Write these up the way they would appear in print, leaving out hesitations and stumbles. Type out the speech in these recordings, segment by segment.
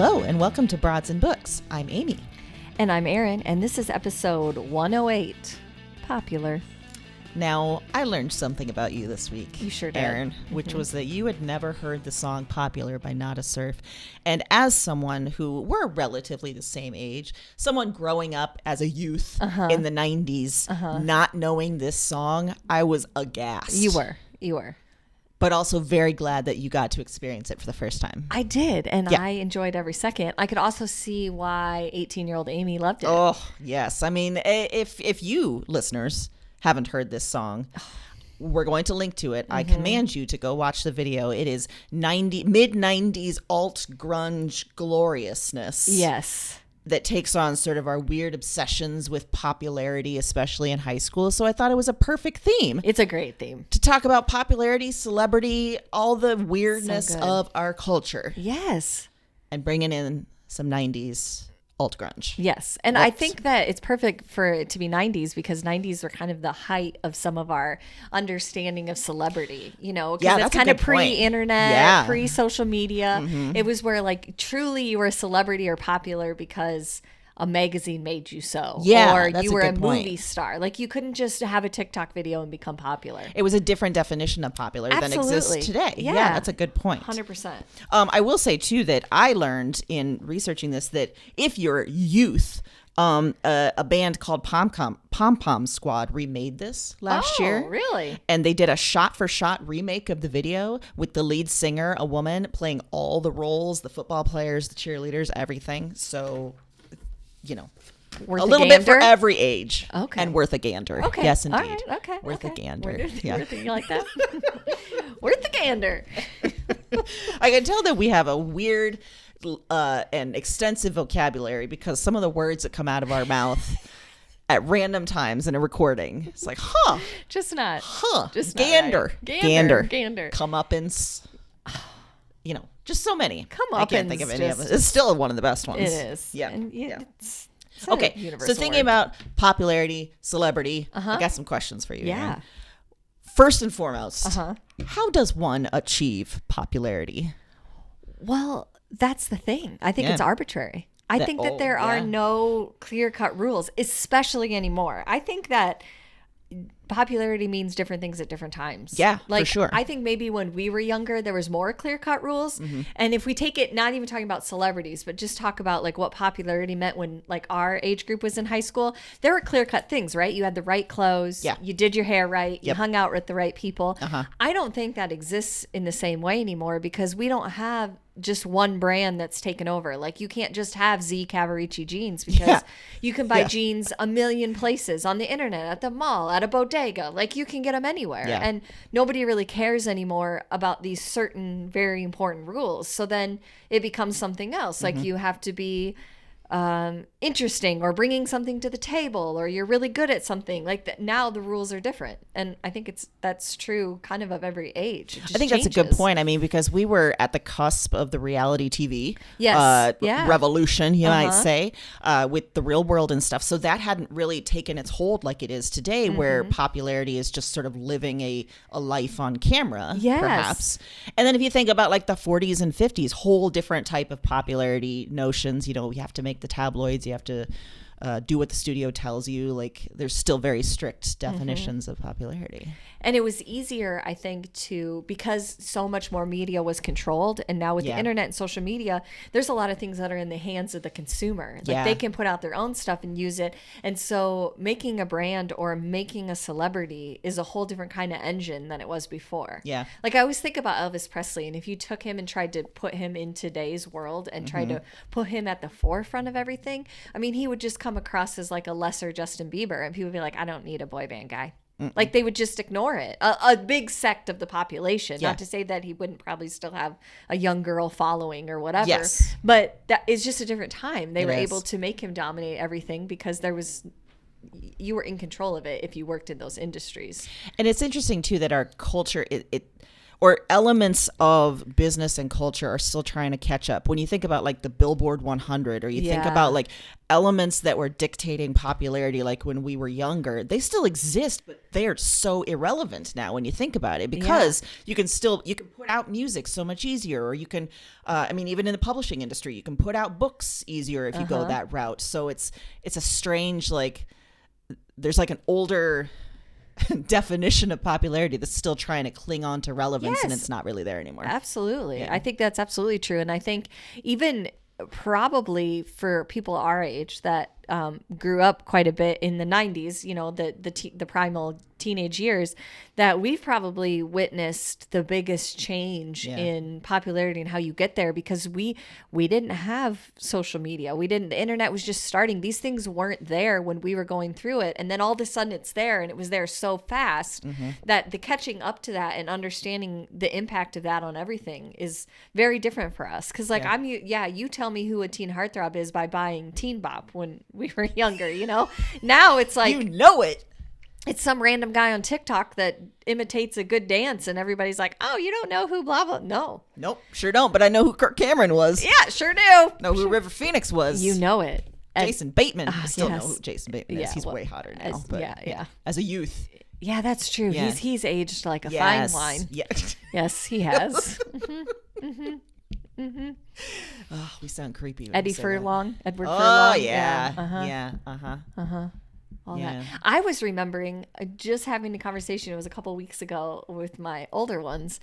Hello, and welcome to Broads and Books. I'm Amy. And I'm Erin, and this is episode 108, Popular. Now, I learned something about you this week. You sure did. Erin, which was that you had never heard the song Popular by Nada Surf. And as someone who, we're relatively the same age, someone growing up as a youth in the 90s, not knowing this song, I was aghast. You were. But also very glad that you got to experience it for the first time. I did, and I enjoyed every second. I could also see why 18-year-old Amy loved it. Oh, yes. I mean, if you, listeners, haven't heard this song, we're going to link to it. I command you to go watch the video. It is mid-90s alt grunge gloriousness. Yes. That takes on sort of our weird obsessions with popularity, especially in high school. So I thought it was a perfect theme. It's a great theme. To talk about popularity, celebrity, all the weirdness of our culture. Yes. And bringing in some 90s alt grunge. Yes. And I think that it's perfect for it to be 90s because 90s were kind of the height of some of our understanding of celebrity, you know, because it's kind of pre-internet, pre-social media. It was where like truly you were a celebrity or popular because a magazine made you so. Yeah, or that's you were a point. movie star. Like you couldn't just have a TikTok video and become popular. It was a different definition of popular than exists today. Yeah, that's a good point. 100%. I will say, too, that I learned in researching this that if you're youth, a band called Pom Pom Squad remade this last year. Oh, really? And they did a shot-for-shot remake of the video with the lead singer, a woman, playing all the roles, the football players, the cheerleaders, everything. So, you know, Worth a little bit for every age. Okay. And worth a gander. Okay. Yes, indeed. All right. Okay. Worth a gander. You like that? Worth a gander. I can tell that we have a weird and extensive vocabulary because some of the words that come out of our mouth at random times in a recording, it's like, just not. Just gander. Not right. Gander. Comeuppance. You know, just so many. I can't think of any of it. It's still one of the best ones. It is. Yeah. And it's okay. So thinking about popularity, celebrity, I got some questions for you. Yeah. Aaron. First and foremost, how does one achieve popularity? Well, that's the thing. I think it's arbitrary. I think that there are no clear-cut rules, especially anymore. I think that popularity means different things at different times. Yeah, like, for sure. I think maybe when we were younger, there was more clear-cut rules. And if we take it, not even talking about celebrities, but just talk about like what popularity meant when like our age group was in high school, there were clear-cut things, right? You had the right clothes. Yeah. You did your hair right. You hung out with the right people. I don't think that exists in the same way anymore because we don't have just one brand that's taken over. Like you can't just have Z Cavaricci jeans because you can buy jeans a million places on the internet, at the mall, at a bodega. Like you can get them anywhere. And nobody really cares anymore about these certain very important rules. So then it becomes something else. Like you have to be interesting or bringing something to the table or you're really good at something like that. Now the rules are different. And I think that's true kind of every age. I think that's a good point. I mean, because we were at the cusp of the reality TV revolution, you might say, with the Real World and stuff. So that hadn't really taken its hold like it is today, where popularity is just sort of living a life on camera, perhaps. And then if you think about like the 40s and 50s, whole different type of popularity notions, you know, you have to make the tabloids, you have to do what the studio tells you. Like there's still very strict definitions of popularity. And it was easier, I think, because so much more media was controlled. And now with the internet and social media, there's a lot of things that are in the hands of the consumer. Like they can put out their own stuff and use it. And so making a brand or making a celebrity is a whole different kind of engine than it was before. Yeah. Like I always think about Elvis Presley. And if you took him and tried to put him in today's world and tried to put him at the forefront of everything, I mean, he would just come across as like a lesser Justin Bieber. And people would be like, I don't need a boy band guy. Like they would just ignore it. A big sect of the population. Not to say that he wouldn't probably still have a young girl following or whatever. Yes. But that is just a different time. They were able to make him dominate everything because you were in control of it if you worked in those industries. And it's interesting too that our culture, or elements of business and culture are still trying to catch up. When you think about like the Billboard 100, or you think about like elements that were dictating popularity, like when we were younger, they still exist, but they're so irrelevant now when you think about it, because you can put out music so much easier, or you can, I mean, even in the publishing industry, you can put out books easier if you go that route. So it's a strange, like, there's like an older definition of popularity that's still trying to cling on to relevance, and it's not really there anymore. Absolutely. I think that's absolutely true. And I think even probably for people our age that grew up quite a bit in the 90s, you know, the primal teenage years, that we've probably witnessed the biggest change in popularity and how you get there, because we didn't have social media. The internet was just starting. These things weren't there when we were going through it. And then all of a sudden it's there, and it was there so fast that the catching up to that and understanding the impact of that on everything is very different for us. Cause like you tell me who a teen heartthrob is by buying Teen Bop when we were younger, you know. Now it's like, you know it. It's some random guy on TikTok that imitates a good dance, and everybody's like, "Oh, you don't know who blah blah." No, nope, sure don't. But I know who Kirk Cameron was. Yeah, sure do. Know who River Phoenix was. You know it. Jason Bateman. I still know who Jason Bateman is. He's way hotter now. As a youth. Yeah, that's true. Yeah. He's aged like a fine wine. Yeah. Yes, he has. Oh, we sound creepy. Edward Furlong. Oh yeah. All that. I was remembering just having a conversation. It was a couple weeks ago with my older ones.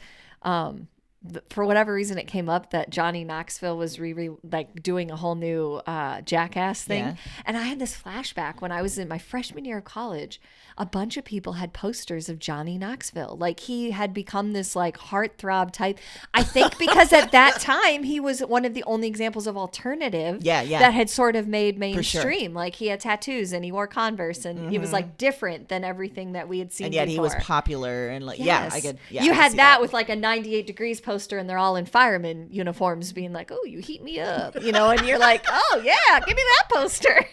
For whatever reason, it came up that Johnny Knoxville was like doing a whole new Jackass thing, and I had this flashback when I was in my freshman year of college. A bunch of people had posters of Johnny Knoxville, like he had become this like heartthrob type. I think because at that time he was one of the only examples of alternative that had sort of made mainstream. Like he had tattoos and he wore Converse, and he was like different than everything that we had seen. And yet before. He was popular, and like I could. Yeah, you had that with like a 98 Degrees poster, and they're all in fireman uniforms, being like, "Oh, you heat me up," you know, and you're like, "Oh yeah, give me that poster."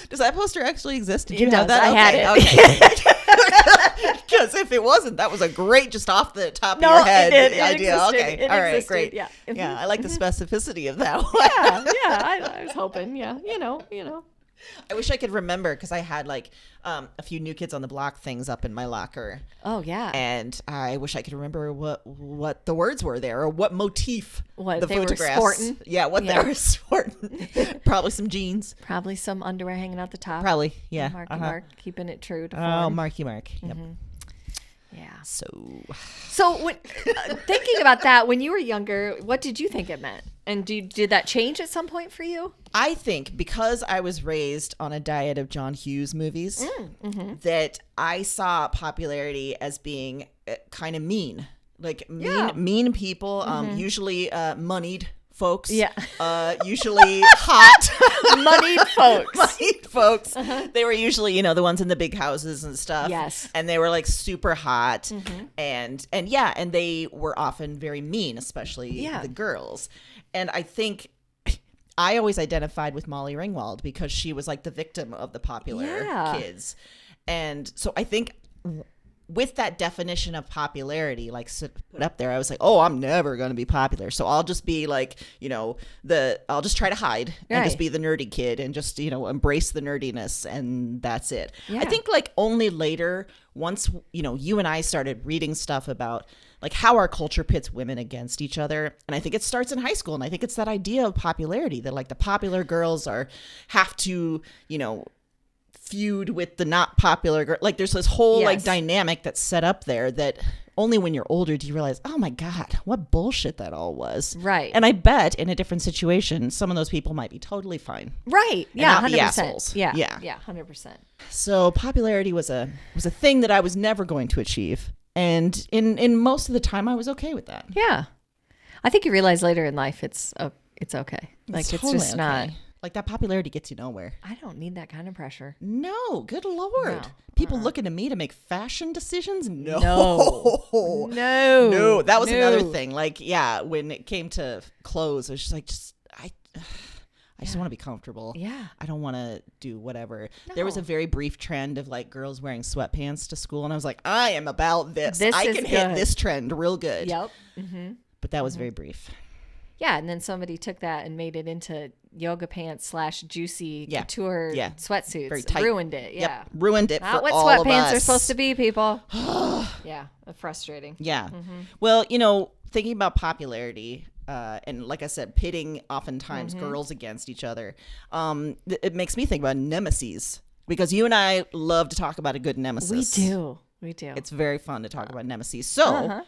Does that poster actually exist? Did you have that? I had it. Because if it wasn't, that was a great, just off the top of your head idea. Existed. Okay, all right, great. Yeah, I like the specificity of that one. I was hoping. Yeah, you know. I wish I could remember, because I had like a few New Kids on the Block things up in my locker. Oh yeah. And I wish I could remember what the words were there, or what motif the they photographs were sporting. Yeah, what they were sporting. Probably some jeans. Probably some underwear hanging out the top. Probably, yeah. Mark, keeping it true to form. Oh, Marky Mark. Yep. Yeah. So when, thinking about that, when you were younger, what did you think it meant? And did that change at some point for you? I think because I was raised on a diet of John Hughes movies, that I saw popularity as being kind of mean. Like mean people, usually moneyed folks. Yeah. Usually hot. Moneyed folks. They were usually, the ones in the big houses and stuff. Yes. And they were like super hot. And they were often very mean, especially the girls. And I think I always identified with Molly Ringwald, because she was like the victim of the popular kids. And so I think with that definition of popularity, like put up there, I was like, oh, I'm never going to be popular. So I'll just be like, I'll just try to hide and just be the nerdy kid and just, embrace the nerdiness, and that's it. Yeah. I think like only later, once, you and I started reading stuff about like how our culture pits women against each other. And I think it starts in high school. And I think it's that idea of popularity, that like the popular girls have to, feud with the not popular girl. Like there's this whole like dynamic that's set up there that only when you're older do you realize, oh my God, what bullshit that all was. Right. And I bet in a different situation, some of those people might be totally fine. Right. Yeah. 100%. Assholes. Yeah. 100%. So popularity was a thing that I was never going to achieve. And in most of the time I was okay with that. Yeah. I think you realize later in life it's okay. Like it's totally just not. Like that popularity gets you nowhere. I don't need that kind of pressure. No, good Lord. No. People looking to me to make fashion decisions? No. That was another thing. Like, when it came to clothes, it was just like, I just want to be comfortable. Yeah. I don't want to do whatever. No. There was a very brief trend of like girls wearing sweatpants to school. And I was like, I am about this. This I is can good. hit this trend real good. Yep. Mm-hmm. But that was very brief. Yeah. And then somebody took that and made it into yoga pants / juicy couture sweatsuits. Very tight. Ruined it. Yeah. Yep. Ruined it Not for what all of us. sweatpants are supposed to be, people. Yeah. Frustrating. Yeah. Well, you know, thinking about popularity, and like I said, pitting oftentimes girls against each other, it makes me think about nemesis, because you and I love to talk about a good nemesis. We do. It's very fun to talk about nemesis. So,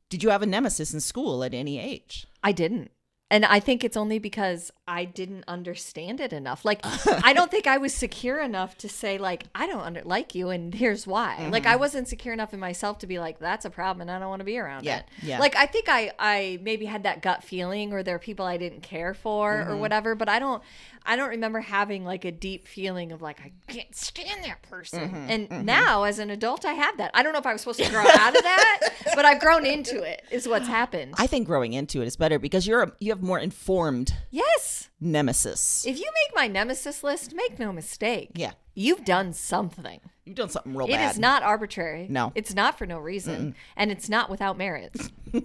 did you have a nemesis in school at any age? I didn't. And I think it's only because I didn't understand it enough. Like, I don't think I was secure enough to say, like, I don't like you, and here's why. Like, I wasn't secure enough in myself to be like, that's a problem, and I don't want to be around it. Yeah. Like, I think I maybe had that gut feeling, or there are people I didn't care for, or whatever. But I don't remember having like a deep feeling of like, I can't stand that person. And now, as an adult, I have that. I don't know if I was supposed to grow out of that, but I've grown into it. Is what's happened. I think growing into it is better because you have more informed. Yes. Nemesis. If you make my nemesis list, make no mistake. Yeah. You've done something. You've done something real It bad. It is not arbitrary. No. It's not for no reason. And it's not without merit. No,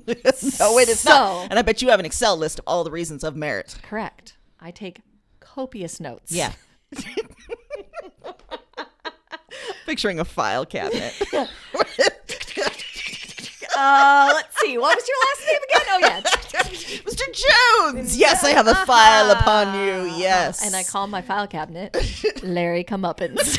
it is not. And I bet you have an Excel list of all the reasons of merit. Correct. I take copious notes. Yeah. Picturing a file cabinet. Let's see. What was your last name again? Oh, yeah. Mr. Jones. Yes, I have a file upon you. Yes. And I call my file cabinet Larry Comeuppance.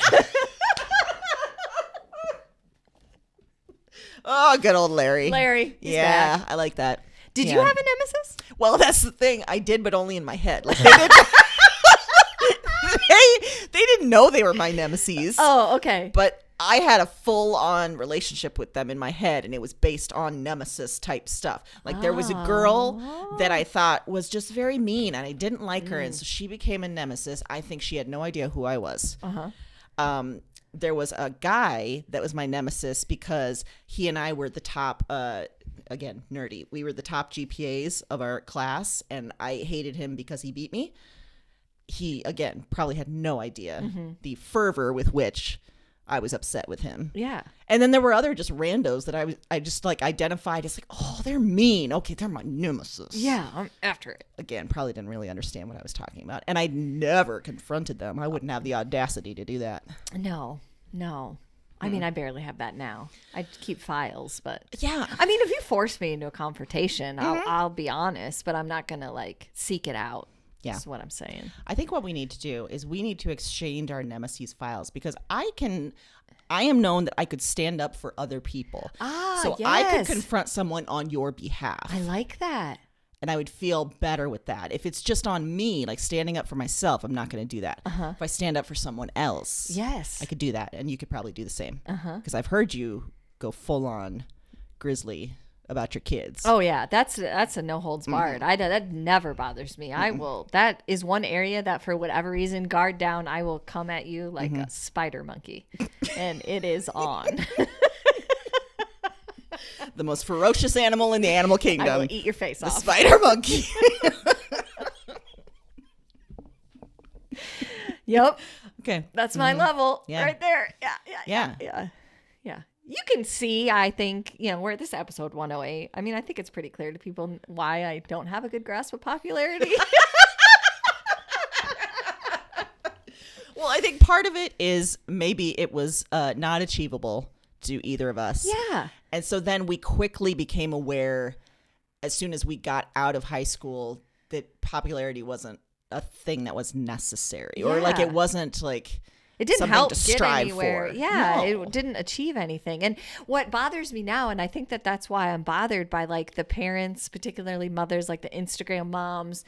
Oh, good old Larry. Larry. He's yeah, back. I like that. Did you have a nemesis? Well, that's the thing. I did, but only in my head. Like they didn't know they were my nemesis. Oh, okay. But I had a full-on relationship with them in my head, and it was based on nemesis type stuff. Like there was a girl that I thought was just very mean, and I didn't like her, and so she became a nemesis. I think she had no idea who I was. There was a guy that was my nemesis because he and I were the top, again, nerdy. We were the top GPAs of our class, and I hated him because he beat me. He, again, probably had no idea the fervor with which I was upset with him. Yeah. And then there were other just randos that I just like identified as like, oh, they're mean. Okay, they're my nemesis. Yeah, I'm after it. Again, probably didn't really understand what I was talking about. And I never confronted them. I wouldn't have the audacity to do that. No. I mean, I barely have that now. I keep files, but yeah. I mean, if you force me into a confrontation, I'll be honest, but I'm not going to like seek it out. Yeah. That's what I'm saying. I think what we need to do is we need to exchange our nemesis files because I am known that I could stand up for other people. So yes. I could confront someone on your behalf. I like that. And I would feel better with that. If it's just on me, like standing up for myself, I'm not going to do that. If I stand up for someone else, yes, I could do that. And you could probably do the same. Because I've heard you go full on grizzly about your kids. Oh yeah, that's a no holds barred. That never bothers me. I will. That is one area that for whatever reason, guard down, I will come at you like a spider monkey, and it is on. The most ferocious animal in the animal kingdom. I will eat your face off. The spider monkey. Yep. Okay. That's my level right there. Yeah. You can see, I think, we're at this episode 108. I mean, I think it's pretty clear to people why I don't have a good grasp of popularity. Well, I think part of it is maybe it was not achievable to either of us. Yeah. And so then we quickly became aware as soon as we got out of high school that popularity wasn't a thing that was necessary or like it wasn't like it didn't something help to get strive anywhere. for. Yeah, No. It didn't achieve anything. And what bothers me now, and I think that's why I'm bothered by like the parents, particularly mothers, like the Instagram moms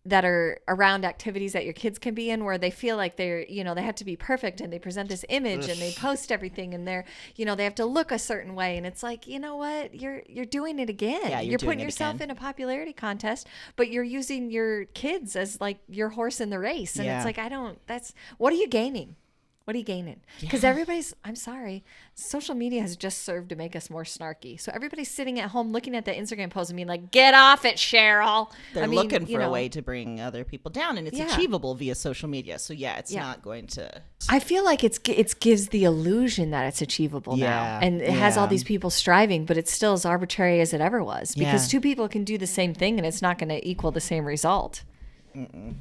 that are around activities that your kids can be in where they feel like they're, they have to be perfect and they present this image and they post everything and they're, they have to look a certain way. And it's like, you know what? You're doing it again. Yeah, you're putting yourself in a popularity contest, but you're using your kids as like your horse in the race. And it's like, what are you gaining? What are you gaining? Because I'm sorry, social media has just served to make us more snarky. So everybody's sitting at home looking at the Instagram post and being like, get off it, Cheryl. They're looking for a way to bring other people down, and it's achievable via social media. So it's not going to. I feel like it gives the illusion that it's achievable now. And it has all these people striving, but it's still as arbitrary as it ever was. Because two people can do the same thing and it's not going to equal the same result. Mm-mm.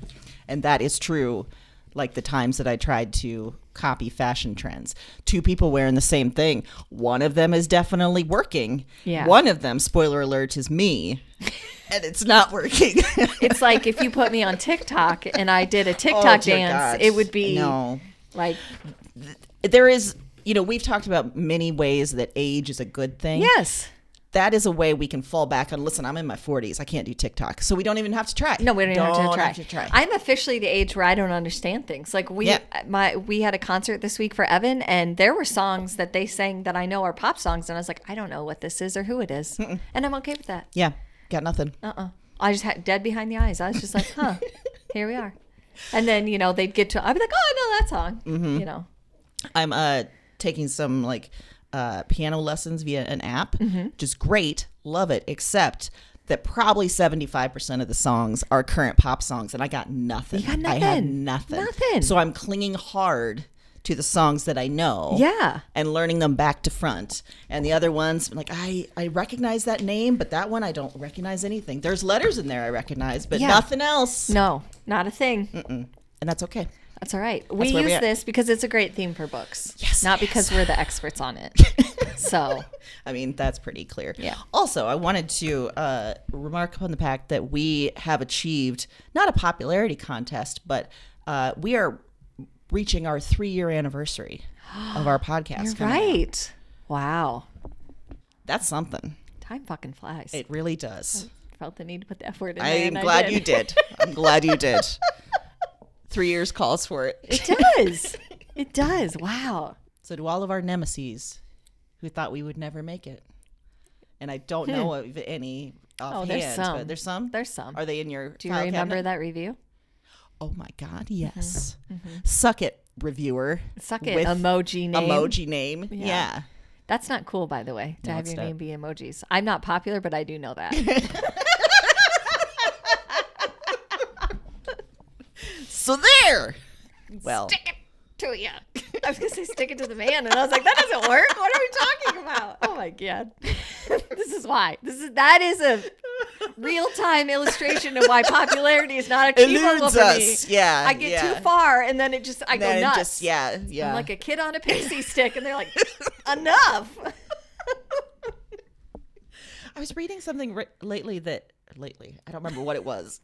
And that is true. Like the times that I tried to copy fashion trends. Two people wearing the same thing. One of them is definitely working. Yeah. One of them, spoiler alert, is me. And it's not working. It's like if you put me on TikTok and I did a TikTok dance, it would be like... There is, we've talked about many ways that age is a good thing. Yes. That is a way we can fall back on. Listen, I'm in my 40s. I can't do TikTok. So we don't even have to try. No, we don't even have to try. I'm officially the age where I don't understand things. Like we had a concert this week for Evan, and there were songs that they sang that I know are pop songs. And I was like, I don't know what this is or who it is. Mm-mm. And I'm okay with that. Yeah. Got nothing. I just had dead behind the eyes. I was just like, here we are. And then, they'd get to, I'd be like, oh, I know that song. Mm-hmm. I'm taking some piano lessons via an app, which is great. Love it. Except that probably 75% of the songs are current pop songs, and I got nothing. You got nothing. I had nothing. So I'm clinging hard to the songs that I know. Yeah. And learning them back to front. And the other ones, like, I recognize that name, but that one I don't recognize anything. There's letters in there I recognize, but nothing else. No, not a thing. Mm-mm. And that's okay. That's all right. We use this because it's a great theme for books. Yes. Not because we're the experts on it. So. I mean, that's pretty clear. Yeah. Also, I wanted to remark upon the fact that we have achieved not a popularity contest, but we are reaching our 3-year anniversary of our podcast. You're right. Wow. That's something. Time fucking flies. It really does. I felt the need to put the F word in there. I'm glad you did. I'm glad you did. 3 years calls for it. It does. It does. Wow. So to all of our nemesis who thought we would never make it, and I don't know of any offhand. There's some. But there's some? There's some. Are they in your Do you remember that review? Oh my God, yes. Mm-hmm. Suck it, reviewer. Suck it, emoji name. Emoji name, yeah. That's not cool, by the way, to have your name be emojis. I'm not popular, but I do know that. So there. Well, stick it to you. I was going to say stick it to the man, and I was like, that doesn't work. What are we talking about? Oh my God. This is why. That is a real-time illustration of why popularity is not achievable for me. Yeah. I get too far, and then I go nuts. Yeah. I'm like a kid on a pixie stick, and they're like, enough. I was reading something lately, I don't remember what it was,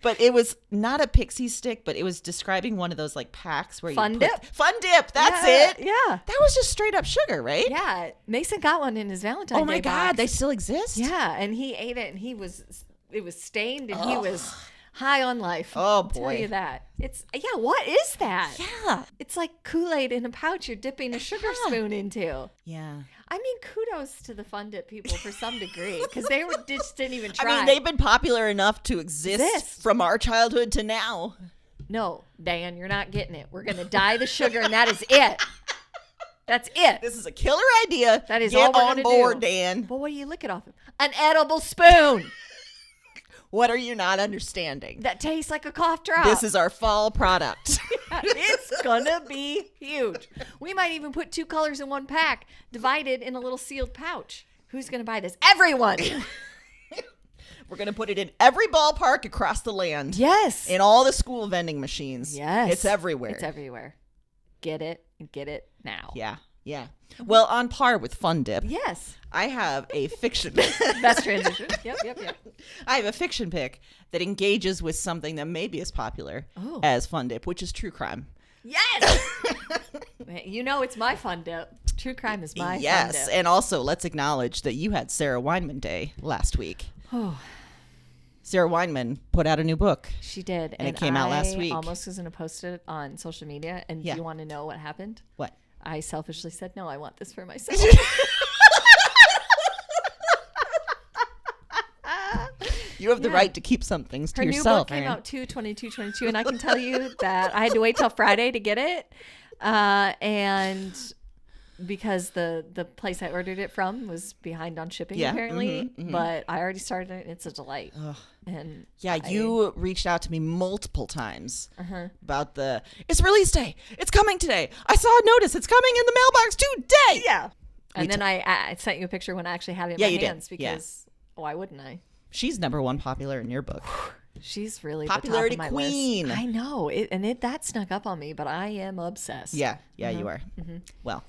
but it was not a pixie stick, but it was describing one of those like packs where Fun Dip. That's it. Yeah. That was just straight up sugar, right? Yeah. Mason got one in his Valentine's Day. Oh my God, box. they still exist? Yeah. And he ate it, and it was stained, and he was high on life. Oh boy. I'll tell you that. What is that? Yeah. It's like Kool-Aid in a pouch you're dipping a sugar spoon into. Yeah. I mean, kudos to the Fun Dip people for some degree, because they just didn't even try. I mean, they've been popular enough to exist from our childhood to now. No, Dan, you're not getting it. We're going to dye the sugar, and that is it. That's it. This is a killer idea. That is Get all we're on going to board, do. Dan. But what do you lick it off of? An edible spoon. What are you not understanding? That tastes like a cough drop. This is our fall product. It's gonna be huge. We might even put 2 colors in one pack, divided in a little sealed pouch. Who's gonna buy this? Everyone. We're gonna put it in every ballpark across the land. Yes. In all the school vending machines. Yes. It's everywhere. It's everywhere. Get it and get it now. Yeah. Yeah. Well, on par with Fun Dip. Yes. I have a fiction. Best transition. Yep. I have a fiction pick that engages with something that may be as popular as Fun Dip, which is true crime. Yes. You know it's my Fun Dip. True crime is my Fun Dip. Yes, and also let's acknowledge that you had Sarah Weinman Day last week. Oh. Sarah Weinman put out a new book. She did. And it came out last week. I almost was going to post it on social media. And do you want to know what happened? What? I selfishly said, no, I want this for myself. You have the right to keep some things to yourself. Her new book came out 2/22/22, and I can tell you that I had to wait till Friday to get it. And because the place I ordered it from was behind on shipping apparently, but I already started it. It's a delight. Ugh. And you reached out to me multiple times about it's release day. It's coming today. I saw a notice. It's coming in the mailbox today. Yeah. And then I sent you a picture when I actually had it in my hands because why wouldn't I? She's #1 popular in your book. She's really popularity the top of my queen. List. I know that snuck up on me, but I am obsessed. Yeah, you are. Well,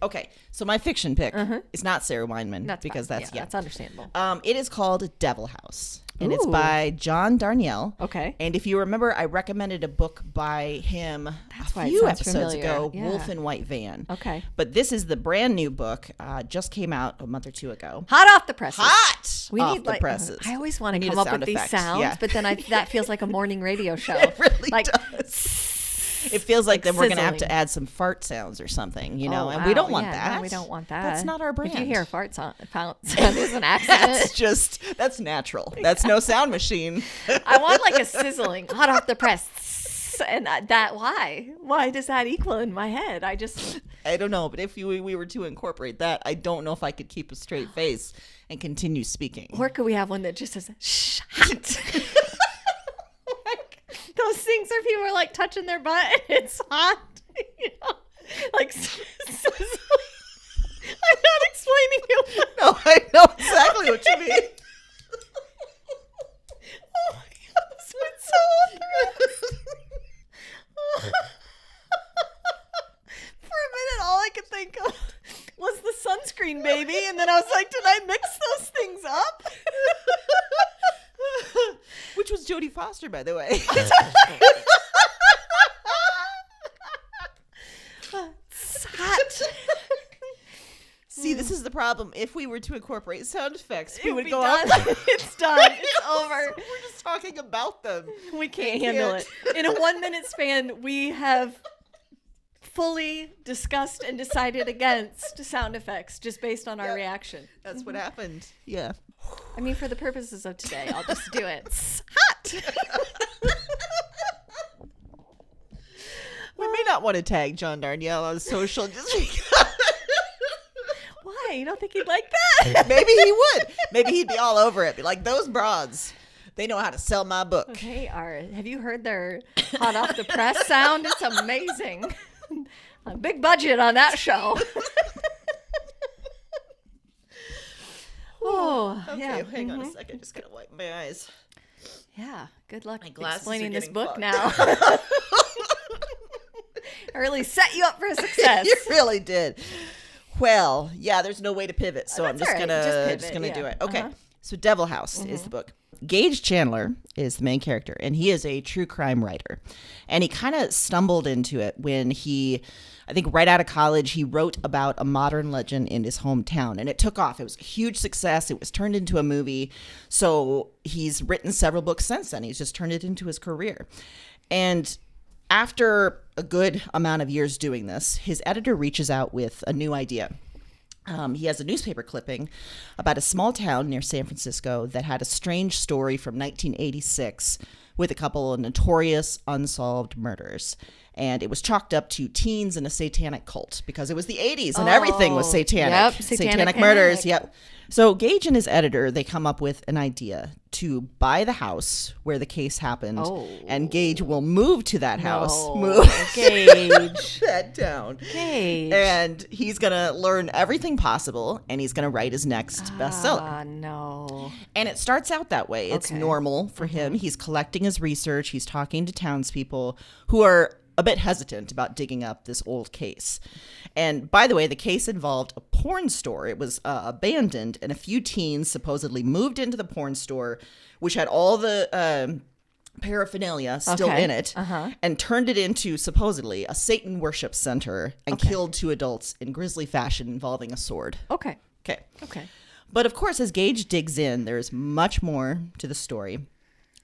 okay. So my fiction pick is not Sarah Weinman because that's understandable. It is called Devil House, and it's by John Darnielle. Okay. And if you remember, I recommended a book by him a few episodes ago, Wolf in White Van. Okay. But this is the brand new book. Just came out a month or two ago. Hot off the presses. We need the presses. I always want to come up with these sounds, but then that feels like a morning radio show. It really does. It feels like then we're going to have to add some fart sounds or something, and we don't want that. No, we don't want that. That's not our brand. If you hear a fart sound as an accident. That's natural. That's no sound machine. I want like a sizzling, hot off the press. And why? Why does that equal in my head? I don't know, but if we were to incorporate that, I don't know if I could keep a straight face and continue speaking. Or could we have one that just says, shh, hot? Those things where people are like touching their butt and it's hot, like I'm not explaining it. No, I know exactly what you mean. Oh my God, this went so on. For a minute, all I could think of was the sunscreen baby, and then I was like, did I mix those things up? Which was Jodie Foster, by the way. It's hot. See, this is the problem. If we were to incorporate sound effects, we would go done. It's done. It's over. We're just talking about them. We can't handle it. In a 1 minute span, we have fully discussed and decided against sound effects just based on our reaction. That's what happened. Yeah. I mean, for the purposes of today, I'll just do it. It's hot. We may not want to tag John Darnielle on social just because. Why? You don't think he'd like that? Maybe he would. Maybe he'd be all over it. Be like, those broads, they know how to sell my book. They are. Have you heard their hot off the press sound? It's amazing. A big budget on that show. Okay, hang on a second. Just gotta wipe my eyes. Yeah, good luck explaining explaining this book fucked. now. I really set you up for success. You really did. Well, yeah, there's no way to pivot, so I'm just gonna do it. Okay. So Devil House is the book. Gage Chandler is the main character, and he is a true crime writer. And he kind of stumbled into it when I think right out of college, he wrote about a modern legend in his hometown, and it took off. It was a huge success. It was turned into a movie. So he's written several books since then. He's just turned it into his career. And after a good amount of years doing this, his editor reaches out with a new idea. He has a newspaper clipping about a small town near San Francisco that had a strange story from 1986 with a couple of notorious unsolved murders. And it was chalked up to teens in a satanic cult because it was the 80s and everything was satanic. Yep, satanic murders. Yep. So Gage and his editor, they come up with an idea to buy the house where the case happened. And Gage will move to that house. Gage. That town. Gage. And he's going to learn everything possible, and he's going to write his next bestseller. No. And it starts out that way. It's normal for him. He's collecting his research. He's talking to townspeople who are a bit hesitant about digging up this old case. And by the way, the case involved a porn store. It was abandoned, and a few teens supposedly moved into the porn store, which had all the paraphernalia still in it, and turned it into supposedly a Satan worship center and killed two adults in grisly fashion involving a sword. Okay. But of course, as Gage digs in, there's much more to the story.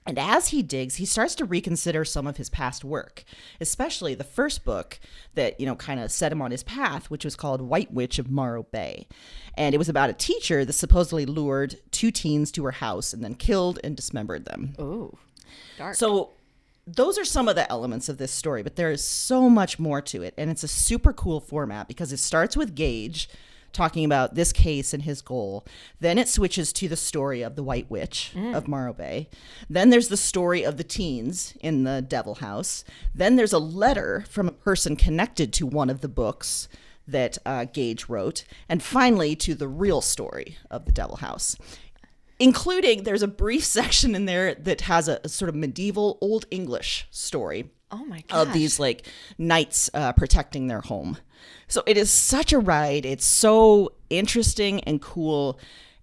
And as he digs, he starts to reconsider some of his past work, especially the first book that, kind of set him on his path, which was called White Witch of Morro Bay. And it was about a teacher that supposedly lured two teens to her house and then killed and dismembered them. Ooh, dark. So those are some of the elements of this story, but there is so much more to it. And it's a super cool format because it starts with Gage talking about this case and his goal. Then it switches to the story of the White Witch of Morro Bay. Then there's the story of the teens in the Devil House. Then there's a letter from a person connected to one of the books that Gage wrote. And finally, to the real story of the Devil House. Including, there's a brief section in there that has a sort of medieval Old English story. Oh my gosh. Of these like knights protecting their home. So it is such a ride. It's so interesting and cool.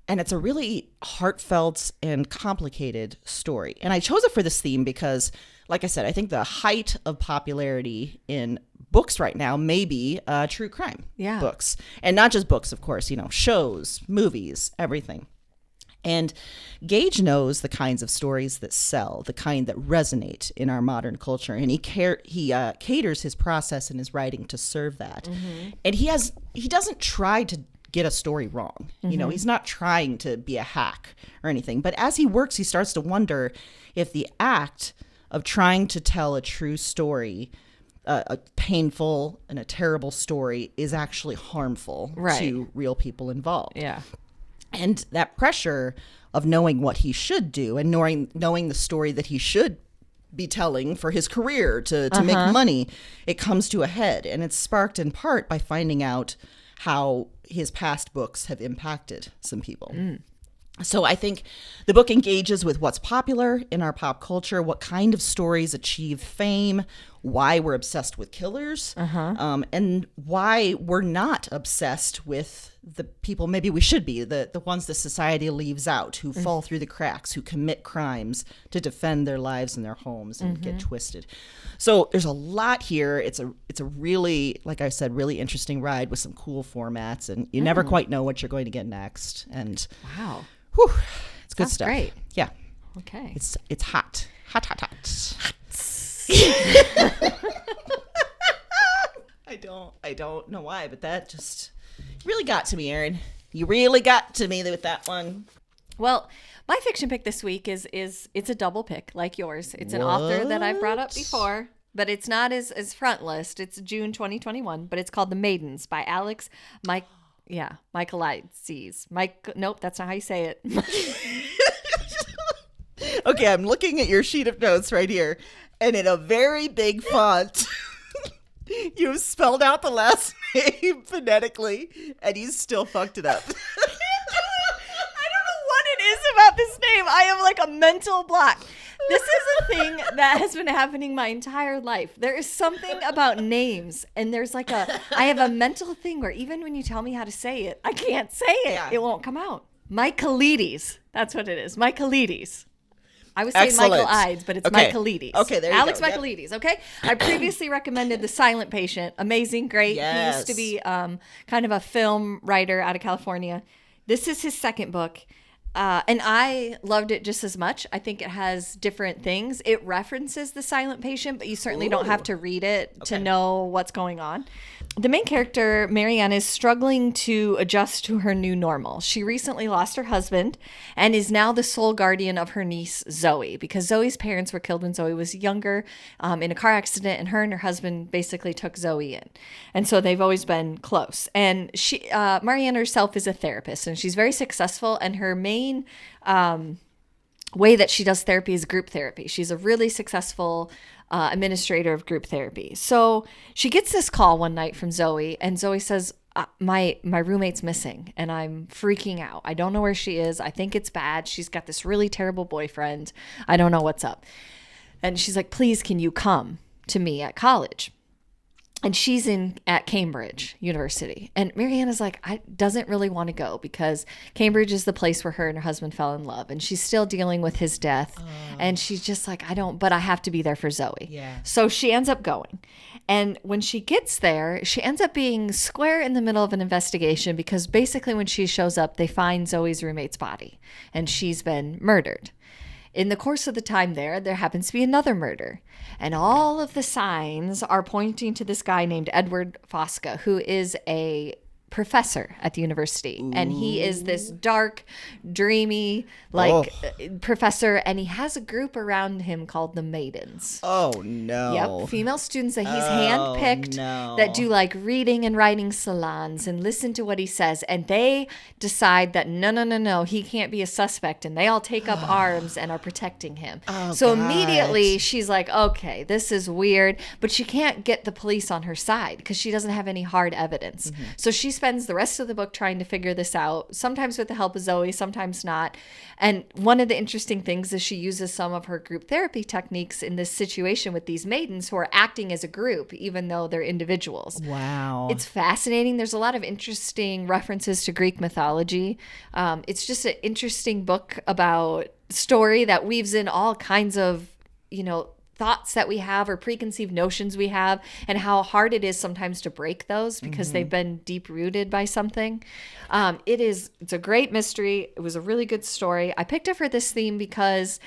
And it's a really heartfelt and complicated story. And I chose it for this theme because, like I said, I think the height of popularity in books right now may be true crime books. And not just books, of course, you know, shows, movies, everything. And Gage knows the kinds of stories that sell, the kind that resonate in our modern culture, and he caters his process and his writing to serve that. And he doesn't try to get a story wrong. You know, he's not trying to be a hack or anything. But as he works, he starts to wonder if the act of trying to tell a true story, a painful and a terrible story, is actually harmful to real people involved. Yeah. And that pressure of knowing what he should do and knowing the story that he should be telling for his career to make money, it comes to a head. And it's sparked in part by finding out how his past books have impacted some people. So I think the book engages with what's popular in our pop culture, what kind of stories achieve fame, why we're obsessed with killers, and why we're not obsessed with the people maybe we should be, the ones that society leaves out, who fall through the cracks, who commit crimes to defend their lives and their homes and get twisted. So there's a lot here. It's a really, like I said, really interesting ride with some cool formats, and you never quite know what you're going to get next. And wow. Whew, it's good That's stuff. Great. Yeah. Okay. It's hot. Hot. I don't know why, but that just really got to me, Erin. You really got to me with that one. Well, my fiction pick this week is it's a double pick like yours. It's an author that I've brought up before, but it's not as front list. It's June 2021, but it's called The Maidens by Alex Michaelides. Nope, that's not how you say it. Okay, I'm looking at your sheet of notes right here, and in a very big font, you've spelled out the last name phonetically, and you still fucked it up. I don't know what it is about this name. I have like a mental block. This is a thing that has been happening my entire life. There is something about names, and I have a mental thing where even when you tell me how to say it, I can't say it. Yeah. It won't come out. Michaelides. That's what it is. Michaelides. I was saying Michael Ides, but it's Michaelides. Okay, there you Alex go. Michaelides, yep. Okay? I previously recommended The Silent Patient. Amazing, great. Yes. He used to be kind of a film writer out of California. This is his second book. And I loved it just as much. I think it has different things. It references The Silent Patient, but you certainly don't have to read it to know what's going on. The main character, Marianne, is struggling to adjust to her new normal. She recently lost her husband and is now the sole guardian of her niece, Zoe, because Zoe's parents were killed when Zoe was younger in a car accident, and her husband basically took Zoe in. And so they've always been close. And Marianne herself is a therapist, and she's very successful, and her main way that she does therapy is group therapy. She's a really successful administrator of group therapy. So she gets this call one night from Zoe, and Zoe says, my roommate's missing and I'm freaking out. I don't know where she is. I think it's bad. She's got this really terrible boyfriend. I don't know what's up. And she's like, please, can you come to me at college? And she's at Cambridge University. And Marianne is like, doesn't really want to go because Cambridge is the place where her and her husband fell in love. And she's still dealing with his death. And she's just like, but I have to be there for Zoe. Yeah. So she ends up going. And when she gets there, she ends up being square in the middle of an investigation because basically when she shows up, they find Zoe's roommate's body and she's been murdered. In the course of the time there happens to be another murder. And all of the signs are pointing to this guy named Edward Fosca, who is a professor at the university. And he is this dark, dreamy, professor, and he has a group around him called the Maidens. Oh, no. Yep, female students that he's handpicked that do like reading and writing salons and listen to what he says. And they decide that no, he can't be a suspect. And they all take up arms and are protecting him. So immediately she's like, okay, this is weird. But she can't get the police on her side because she doesn't have any hard evidence. So she spends the rest of the book trying to figure this out, sometimes with the help of Zoe, sometimes not. And one of the interesting things is she uses some of her group therapy techniques in this situation with these maidens who are acting as a group, even though they're individuals. Wow. It's fascinating. There's a lot of interesting references to Greek mythology. It's just an interesting book about story that weaves in all kinds of, thoughts that we have or preconceived notions we have, and how hard it is sometimes to break those because they've been deep rooted by something. It's a great mystery. It was a really good story. I picked it for this theme because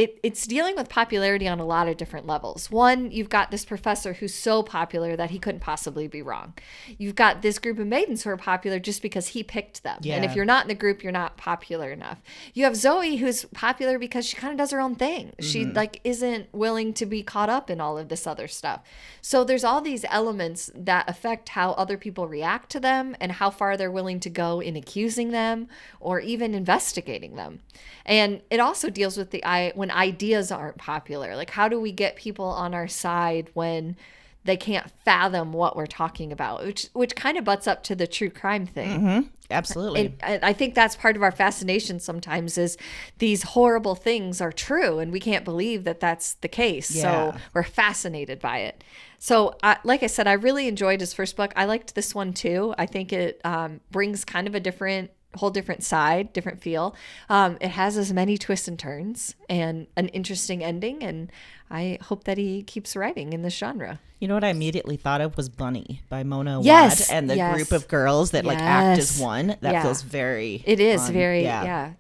it's dealing with popularity on a lot of different levels. One, you've got this professor who's so popular that he couldn't possibly be wrong. You've got this group of maidens who are popular just because he picked them. Yeah. And if you're not in the group, you're not popular enough. You have Zoe, who's popular because she kind of does her own thing. She isn't willing to be caught up in all of this other stuff. So there's all these elements that affect how other people react to them and how far they're willing to go in accusing them or even investigating them. And it also deals with when ideas aren't popular. Like, how do we get people on our side when they can't fathom what we're talking about, which kind of butts up to the true crime thing. Absolutely. And I think that's part of our fascination sometimes is these horrible things are true and we can't believe that that's the case. Yeah. So we're fascinated by it. So like I said, I really enjoyed his first book. I liked this one too. I think it brings kind of a whole different side, different feel. It has as many twists and turns and an interesting ending. And I hope that he keeps writing in this genre. You know what I immediately thought of was Bunny by Mona Wad and the group of girls that like act as one. That feels very It is very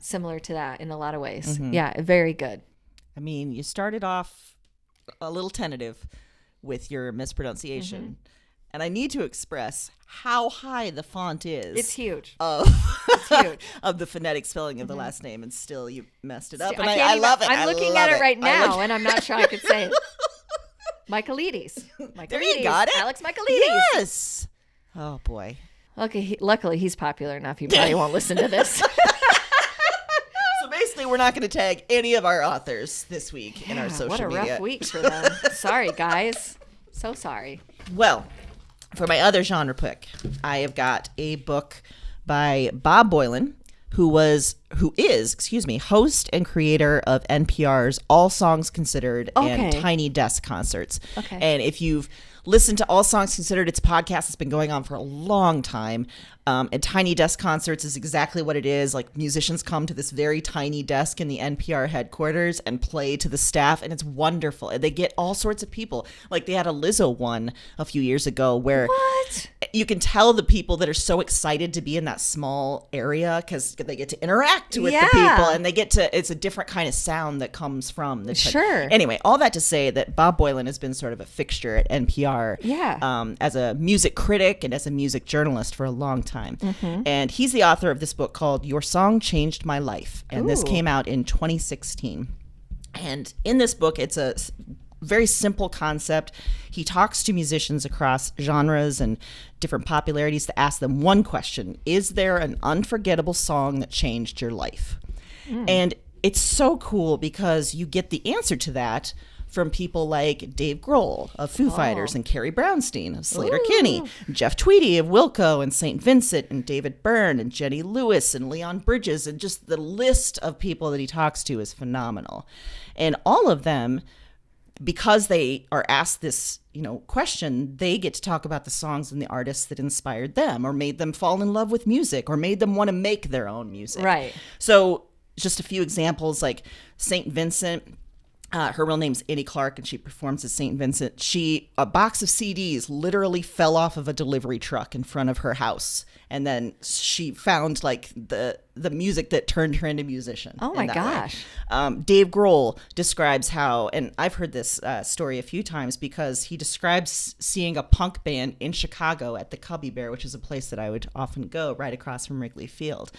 similar to that in a lot of ways. Yeah, very good. I mean, you started off a little tentative with your mispronunciation. And I need to express how high the font is. It's huge. It's huge. Of the phonetic spelling of the last name, and still you messed it up. And I love it. I'm looking at it right now, and I'm not sure I could say it. Michaelides. There you got it. Alex Michaelides. Yes. Oh, boy. Okay. Luckily, he's popular enough. He probably won't listen to this. So basically, we're not going to tag any of our authors this week in our social media. What a rough week for them. Sorry, guys. So sorry. Well, for my other genre pick, I have got a book by Bob Boilen, who is, host and creator of NPR's All Songs Considered and Tiny Desk concerts. Okay. And if you've listened to All Songs Considered, it's a podcast that's been going on for a long time. And Tiny Desk Concerts is exactly what it is. Like, musicians come to this very tiny desk in the NPR headquarters and play to the staff, and it's wonderful. And they get all sorts of people. Like, they had a Lizzo one a few years ago where you can tell the people that are so excited to be in that small area because they get to interact with the people, and it's a different kind of sound that comes from the Anyway, all that to say that Bob Boilen has been sort of a fixture at NPR as a music critic and as a music journalist for a long time. And he's the author of this book called Your Song Changed My Life. And this came out in 2016. And in this book, it's a very simple concept. He talks to musicians across genres and different popularities to ask them one question: is there an unforgettable song that changed your life? And it's so cool because you get the answer to that from people like Dave Grohl of Foo Fighters and Carrie Brownstein of Sleater-Kinney, Jeff Tweedy of Wilco and St. Vincent, and David Byrne and Jenny Lewis and Leon Bridges, and just the list of people that he talks to is phenomenal. And all of them, because they are asked this, question, they get to talk about the songs and the artists that inspired them or made them fall in love with music or made them want to make their own music. Right. So just a few examples, like St. Vincent. Her real name's Annie Clark, and she performs at St. Vincent. A box of CDs literally fell off of a delivery truck in front of her house. And then she found like the the music that turned her into a musician. Oh my gosh. Dave Grohl describes how, and I've heard this story a few times because he describes seeing a punk band in Chicago at the Cubby Bear, which is a place that I would often go right across from Wrigley Field.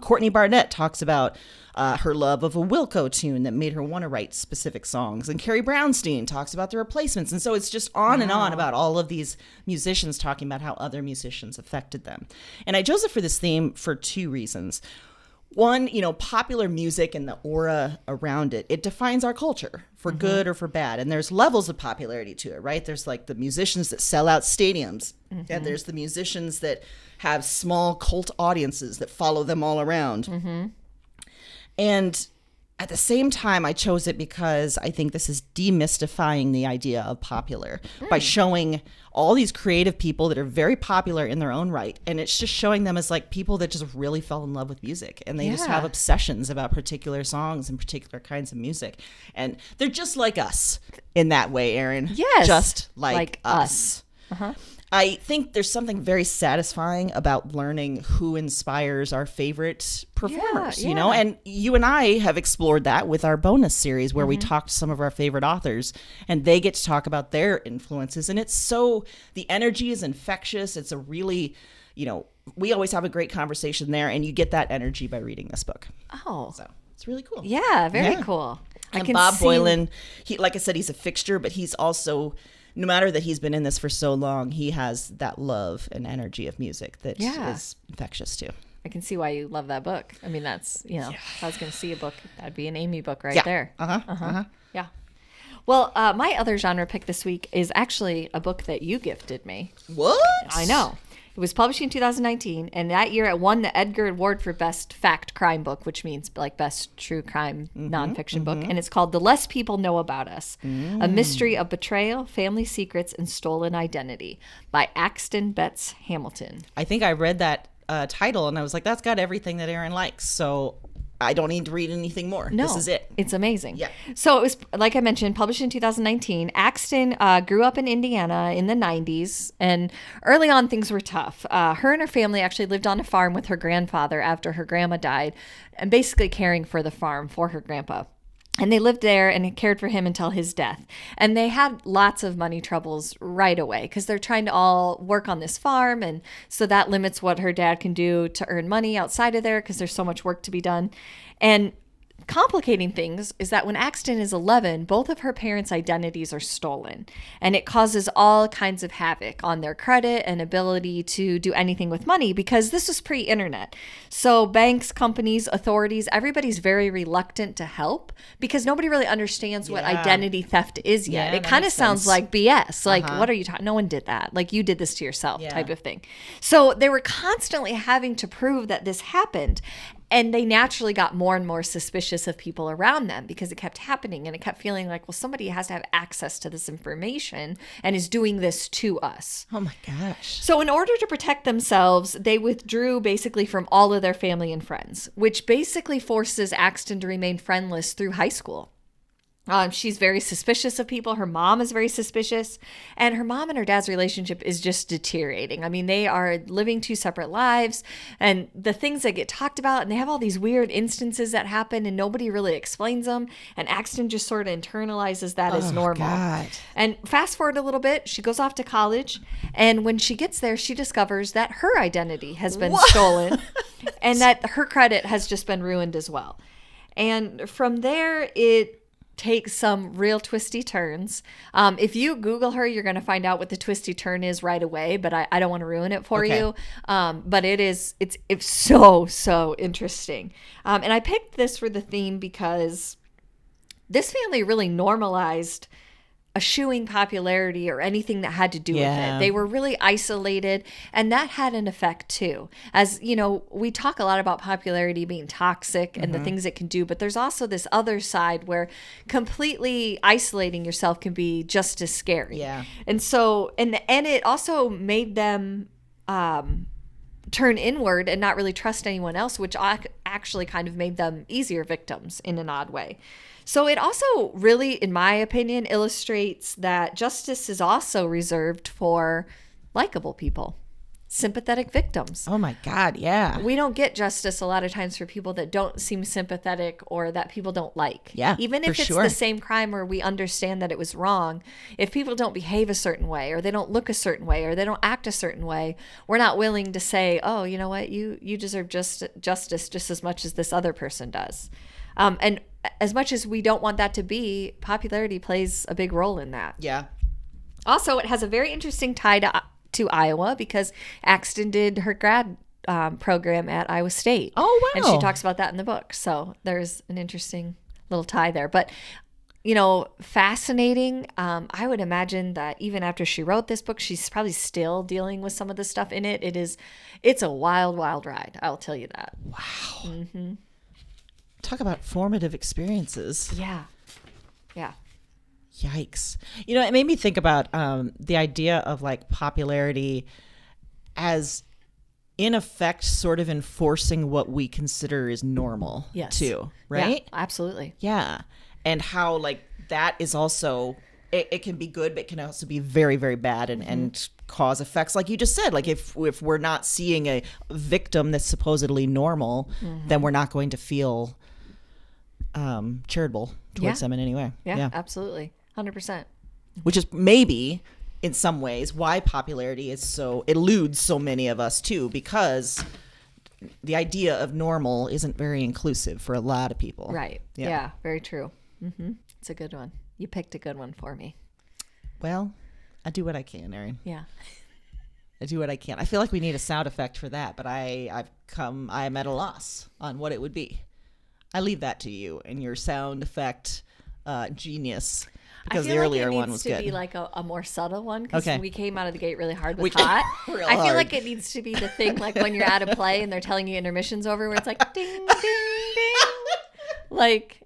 Courtney Barnett talks about her love of a Wilco tune that made her want to write specific songs. And Carrie Brownstein talks about the Replacements. And so it's just on and on about all of these musicians talking about how other musicians affected them. And I chose it for this theme for two reasons. One, popular music and the aura around it, it defines our culture for good or for bad. And there's levels of popularity to it, right? There's like the musicians that sell out stadiums. And there's the musicians that have small cult audiences that follow them all around. And at the same time, I chose it because I think this is demystifying the idea of popular by showing all these creative people that are very popular in their own right. And it's just showing them as like people that just really fell in love with music. And they just have obsessions about particular songs and particular kinds of music. And they're just like us in that way, Erin. Yes. Just like us. I think there's something very satisfying about learning who inspires our favorite performers, and you and I have explored that with our bonus series where we talked to some of our favorite authors and they get to talk about their influences. And the energy is infectious. It's a really, we always have a great conversation there, and you get that energy by reading this book. Oh. So it's really cool. Yeah, very cool. And Bob Boylan, like I said, he's a fixture, but he's also... No matter that he's been in this for so long, he has that love and energy of music that is infectious too. I can see why you love that book. I mean, that's, if I was going to see a book, that'd be an Amy book right there. Yeah. Well, my other genre pick this week is actually a book that you gifted me. What? I know. It was published in 2019, and that year it won the Edgar Award for Best Fact Crime Book, which means like best true crime nonfiction book. And it's called The Less People Know About Us, A Mystery of Betrayal, Family Secrets, and Stolen Identity by Axton Betts Hamilton. I think I read that title, and I was like, that's got everything that Erin likes. So I don't need to read anything more. No, this is it. It's amazing. Yeah. So it was, like I mentioned, published in 2019. Axton grew up in Indiana in the 90s, and early on things were tough. Her and her family actually lived on a farm with her grandfather after her grandma died, and basically caring for the farm for her grandpa. And they lived there and cared for him until his death. And they had lots of money troubles right away because they're trying to all work on this farm. And so that limits what her dad can do to earn money outside of there because there's so much work to be done. And complicating things is that when Axton is 11, both of her parents' identities are stolen. And it causes all kinds of havoc on their credit and ability to do anything with money because this was pre-internet. So banks, companies, authorities, everybody's very reluctant to help because nobody really understands what identity theft is yet. It kind of sounds like BS. Like, what are you talking? No one did that. Like, you did this to yourself type of thing. So they were constantly having to prove that this happened. And they naturally got more and more suspicious of people around them because it kept happening and it kept feeling like, well, somebody has to have access to this information and is doing this to us. Oh my gosh. So in order to protect themselves, they withdrew basically from all of their family and friends, which basically forces Axton to remain friendless through high school. She's very suspicious of people. Her mom is very suspicious. And her mom and her dad's relationship is just deteriorating. I mean, they are living two separate lives. And the things that get talked about, and they have all these weird instances that happen, and nobody really explains them. And Axton just sort of internalizes that as normal. God. And fast forward a little bit, she goes off to college. And when she gets there, she discovers that her identity has been stolen and that her credit has just been ruined as well. And from there, it takes some real twisty turns. If you Google her, you're going to find out what the twisty turn is right away, but I don't want to ruin it for you. But it's so interesting. And I picked this for the theme because this family really normalized eschewing popularity or anything that had to do with it. They were really isolated, and that had an effect too. As you know, we talk a lot about popularity being toxic and the things it can do, but there's also this other side where completely isolating yourself can be just as scary. And so and it also made them turn inward and not really trust anyone else, which actually kind of made them easier victims in an odd way. So it also really, in my opinion, illustrates that justice is also reserved for likable people. sympathetic victims. Oh my God, yeah. We don't get justice a lot of times for people that don't seem sympathetic or that people don't like. Yeah, even if it's the same crime where we understand that it was wrong, if people don't behave a certain way or they don't look a certain way or they don't act a certain way, we're not willing to say, oh, you know what, you deserve justice just as much as this other person does. And as much as we don't want that to be, popularity plays a big role in that. Yeah. Also, it has a very interesting tie to Iowa because Axton did her grad program at Iowa State. Oh, wow. And she talks about that in the book. So there's an interesting little tie there. But, you know, fascinating. I would imagine that even after she wrote this book, she's probably still dealing with some of the stuff in it. It's a wild, wild ride. I'll tell you that. Wow. Mm-hmm. Talk about formative experiences. Yeah. Yeah. Yikes. You know, it made me think about the idea of like popularity as in effect sort of enforcing what we consider is normal too, right? Yeah, absolutely. Yeah. And how like that is also, it can be good, but it can also be very, very bad and cause effects. Like you just said, like if we're not seeing a victim that's supposedly normal, then we're not going to feel charitable towards them in any way. Yeah, absolutely. 100%. Which is maybe in some ways why popularity is so eludes so many of us too, because the idea of normal isn't very inclusive for a lot of people. Right. Yeah, very true. It's a good one. You picked a good one for me. Well, I do what I can, Erin. Yeah. I do what I can. I feel like we need a sound effect for that, but I'm at a loss on what it would be. I leave that to you and your sound effect genius. Because the earlier one was good. I feel like it needs to be like a more subtle one because we came out of the gate really hard with hot. I feel like it needs to be the thing like when you're at a play and they're telling you intermission's over where it's like ding, ding, ding. Like,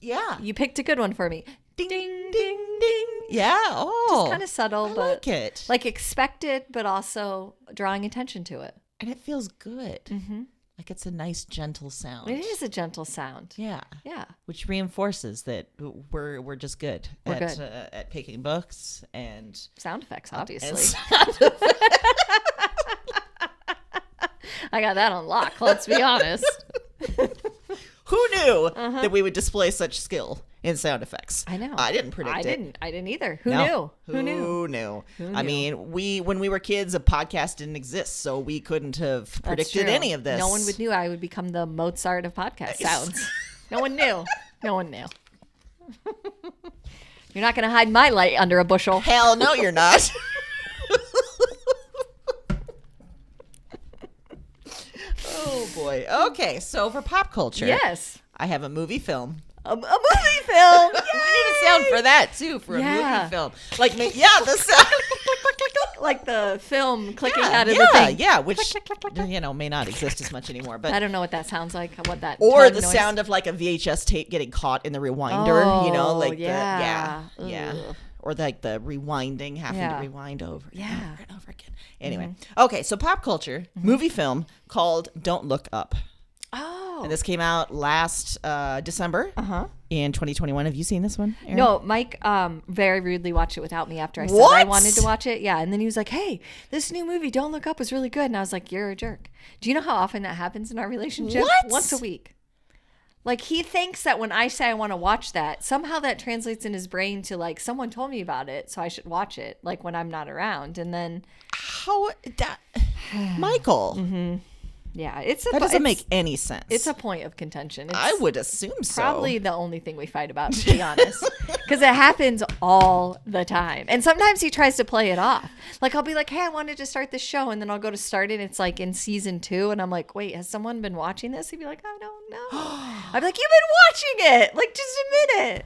yeah. You picked a good one for me. Ding, ding, ding, ding. Yeah. Oh. Just kind of subtle, but like it. Like expected, but also drawing attention to it. And it feels good. Mm-hmm. Like it's a nice, gentle sound. It is a gentle sound. Yeah. Yeah. Which reinforces that we're just good at picking books and sound effects, obviously. I got that on lock. Let's be honest. Who knew that we would display such skill in sound effects? I know. I didn't predict it. I didn't either. Who knew? Who knew? I mean, when we were kids, a podcast didn't exist, so we couldn't have predicted any of this. No one would knew I would become the Mozart of podcast sounds. No one knew. No one knew. You're not going to hide my light under a bushel. Hell no, you're not. Oh boy. Okay, so for pop culture, yes, I have a movie film. A movie film. We need a sound for that too, for a movie film. Like, the sound. Like the film clicking out of the thing. Yeah, which may not exist as much anymore. But I don't know what that sounds like. What that or the noise. Sound of like a VHS tape getting caught in the rewinder. Or like the rewinding, having to rewind over and over and over again. Anyway, okay, so pop culture movie film called "Don't Look Up." Oh, and this came out last December in 2021. Have you seen this one, Erin? No, Mike very rudely watched it without me after I said I wanted to watch it. Yeah, and then he was like, "Hey, this new movie, Don't Look Up, was really good." And I was like, "You're a jerk." Do you know how often that happens in our relationship? What? Once a week. Like, he thinks that when I say I want to watch that, somehow that translates in his brain to, like, someone told me about it, so I should watch it, like, when I'm not around. And then... Michael. Yeah, that doesn't make any sense. It's a point of contention. It's I would assume so. Probably the only thing we fight about, to be honest, because it happens all the time. And sometimes he tries to play it off. Like, I'll be like, "Hey, I wanted to start this show," and then I'll go to start it. And it's like in season 2, and I'm like, "Wait, has someone been watching this?" He'd be like, "I don't know." I'd be like, "You've been watching it. Like, just admit it."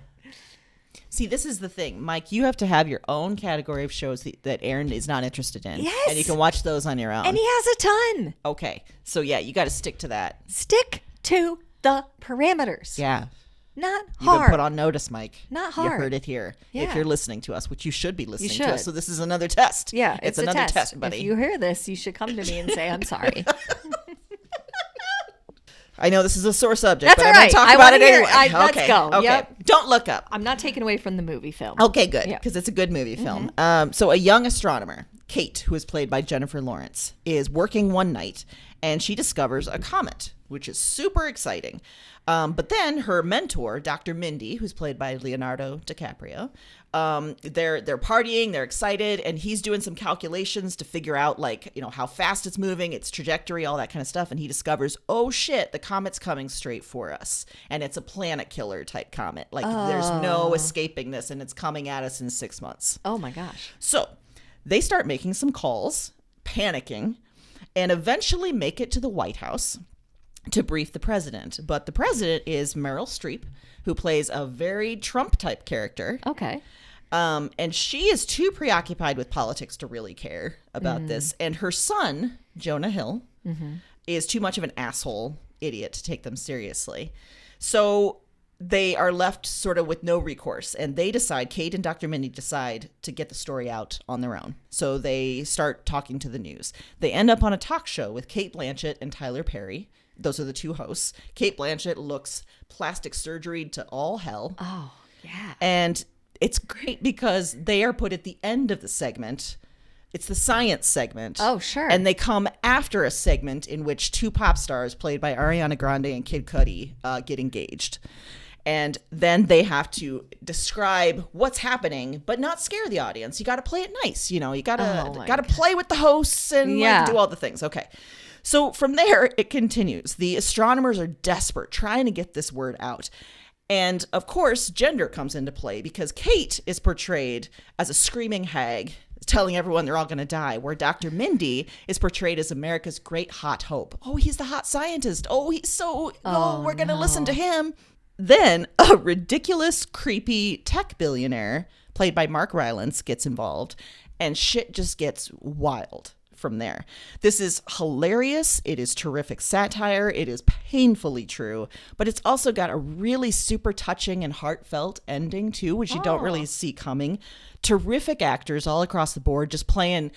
See, this is the thing, Mike. You have to have your own category of shows that Erin is not interested in. Yes. And you can watch those on your own. And he has a ton. Okay. So, yeah, you got to stick to that. Stick to the parameters. Yeah. Not hard. You've been put on notice, Mike. Not hard. You heard it here. Yeah. If you're listening to us, which you should be listening to us. So this is another test. Yeah, it's another test, buddy. If you hear this, you should come to me and say, "I'm sorry." I know this is a sore subject, That's but I'm going to talk about it anyway. Let's go. Okay. Yep. Don't Look Up. I'm not taking away from the movie film. Okay, good, because it's a good movie film. So a young astronomer Kate, who is played by Jennifer Lawrence, is working one night and she discovers a comet, which is super exciting. But then her mentor, Dr. Mindy, who's played by Leonardo DiCaprio, they're partying, they're excited, and he's doing some calculations to figure out, like, you know, how fast it's moving, its trajectory, all that kind of stuff. And he discovers, oh shit, the comet's coming straight for us. And it's a planet killer type comet. Like, there's no escaping this, and it's coming at us in 6 months. Oh my gosh. So they start making some calls, panicking, and eventually make it to the White House to brief the president. But the president is Meryl Streep, who plays a very Trump-type character. Okay. And she is too preoccupied with politics to really care about this. And her son, Jonah Hill, is too much of an asshole idiot to take them seriously. So they are left sort of with no recourse. And they decide, Kate and Dr. Mindy decide to get the story out on their own. So they start talking to the news. They end up on a talk show with Cate Blanchett and Tyler Perry. Those are the two hosts. Cate Blanchett looks plastic surgery to all hell. Oh, yeah. And it's great because they are put at the end of the segment. It's the science segment. Oh, sure. And they come after a segment in which two pop stars played by Ariana Grande and Kid Cudi get engaged. And then they have to describe what's happening, but not scare the audience. You got to play it nice. You know, you got to play with the hosts and like, do all the things. Okay. So from there, it continues. The astronomers are desperate, trying to get this word out. And of course, gender comes into play because Kate is portrayed as a screaming hag, telling everyone they're all going to die, where Dr. Mindy is portrayed as America's great hot hope. Oh, he's the hot scientist. Oh, he's so, we're going to listen to him. Then a ridiculous, creepy tech billionaire, played by Mark Rylance, gets involved, and shit just gets wild from there. This is hilarious. It is terrific satire. It is painfully true, but it's also got a really super touching and heartfelt ending too, which you don't really see coming. Terrific actors all across the board, just playing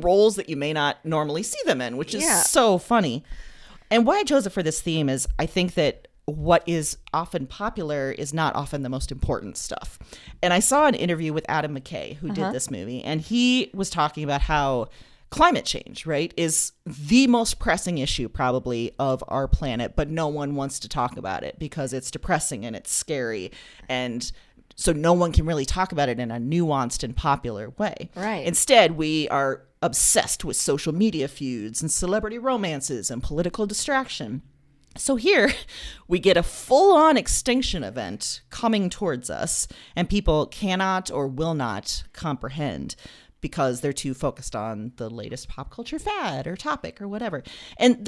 roles that you may not normally see them in, which is so funny. And why I chose it for this theme is I think that what is often popular is not often the most important stuff. And I saw an interview with Adam McKay, who did this movie, and he was talking about how climate change, right, is the most pressing issue probably of our planet, but no one wants to talk about it because it's depressing and it's scary. And so no one can really talk about it in a nuanced and popular way. Right. Instead, we are obsessed with social media feuds and celebrity romances and political distraction. So here we get a full-on extinction event coming towards us, and people cannot or will not comprehend because they're too focused on the latest pop culture fad or topic or whatever. And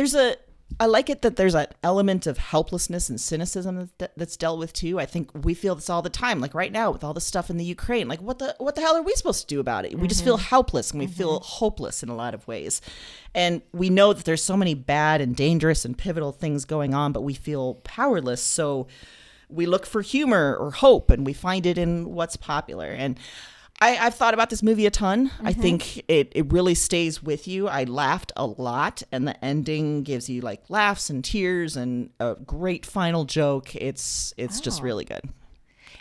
I like it that there's an element of helplessness and cynicism that's dealt with too. I think we feel this all the time, like right now with all the stuff in the Ukraine. Like what the hell are we supposed to do about it? We just feel helpless and we feel hopeless in a lot of ways. And we know that there's so many bad and dangerous and pivotal things going on, but we feel powerless. So we look for humor or hope, and we find it in what's popular. And I've thought about this movie a ton. I think it really stays with you. I laughed a lot, and the ending gives you like laughs and tears and a great final joke. It's just really good.